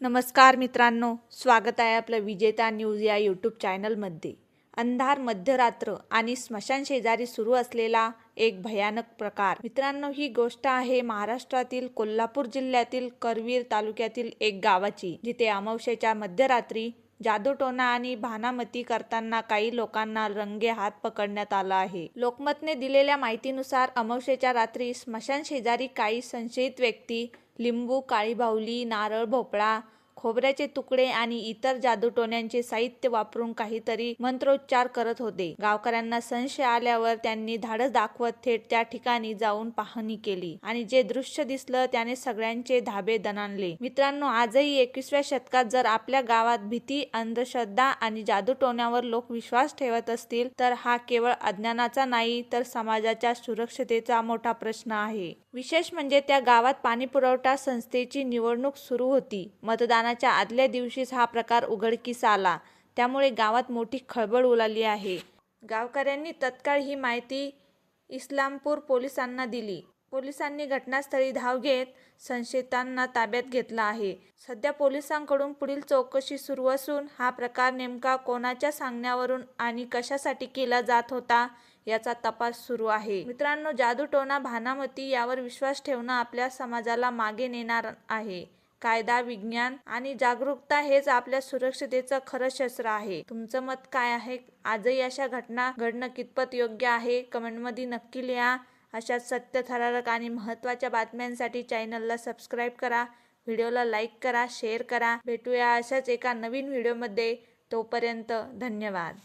नमस्कार मित्रांनो, स्वागत आहे आपलं विजेता न्यूज या यूट्यूब चॅनलमध्ये. अंधार, मध्यरात्र आणि स्मशान शेजारी सुरू असलेला एक भयानक प्रकार. मित्रांनो, ही गोष्ट आहे महाराष्ट्रातील कोल्हापूर जिल्ह्यातील करवीर तालुक्यातील एक गावाची, जिथे अमावस्येच्या मध्यरात्री जादूटोणा आणि भानामती करताना काही लोकांना रंगेहात पकडण्यात आलं आहे. लोकमतने दिलेल्या माहितीनुसार अमावस्येच्या रात्री स्मशान शेजारी काही संशयित व्यक्ती लिंबू, काळी बाहुली, नारळ, भोपळा, खोबऱ्याचे तुकडे आणि इतर जादूटोण्यांचे साहित्य वापरून काहीतरी मंत्रोच्चार करत होते. गावकऱ्यांना संशय आल्यावर त्यांनी धाडस दाखवत थेट त्या ठिकाणी जाऊन पाहणी केली आणि जे दृश्य दिसलं त्याने सगळ्यांचे धाबे दणाणले. मित्रांनो, आजही 21व्या शतकात जर आपल्या गावात भीती, अंधश्रद्धा आणि जादूटोण्यावर लोक विश्वास ठेवत असतील तर हा केवळ अज्ञानाचा नाही तर समाजाच्या सुरक्षतेचा मोठा प्रश्न आहे. विशेष म्हणजे त्या गावात पाणीपुरवठा संस्थेची निवडणूक सुरू होती. मतदानाच्या आदल्या दिवशीच हा प्रकार उघडकीस आला. त्यामुळे गावात मोठी खळबळ उडाली आहे. गावकऱ्यांनी तत्काळ ही माहिती इस्लामपूर पोलिसांना दिली. पोलिसांनी घटनास्थळी धाव घेत संशयितांना ताब्यात घेतलं आहे. सध्या पोलिसांकडून पुढील चौकशी सुरू असून हा प्रकार नेमका कोणाच्या सांगण्यावरून आणि कशासाठी केला जात होता याचा तपास सुरू आहे. मित्रांनो, जादूटोणा, भानामती यावर विश्वास ठेवणं आपल्या समाजाला मागे नेणार आहे. कायदा, विज्ञान आणि जागरूकता हेच आपल्या सुरक्षतेचं खरं शस्त्र आहे. तुमचं मत काय आहे? आजही अशा घटना घडणं कितपत योग्य आहे? कमेंटमध्ये नक्की लिहा. अशाच सत्यथरारक आणि महत्त्वाच्या बातम्यांसाठी चॅनलला सबस्क्राईब करा, व्हिडिओला लाईक करा, शेअर करा. भेटूया अशाच एका नवीन व्हिडिओमध्ये. तोपर्यंत धन्यवाद.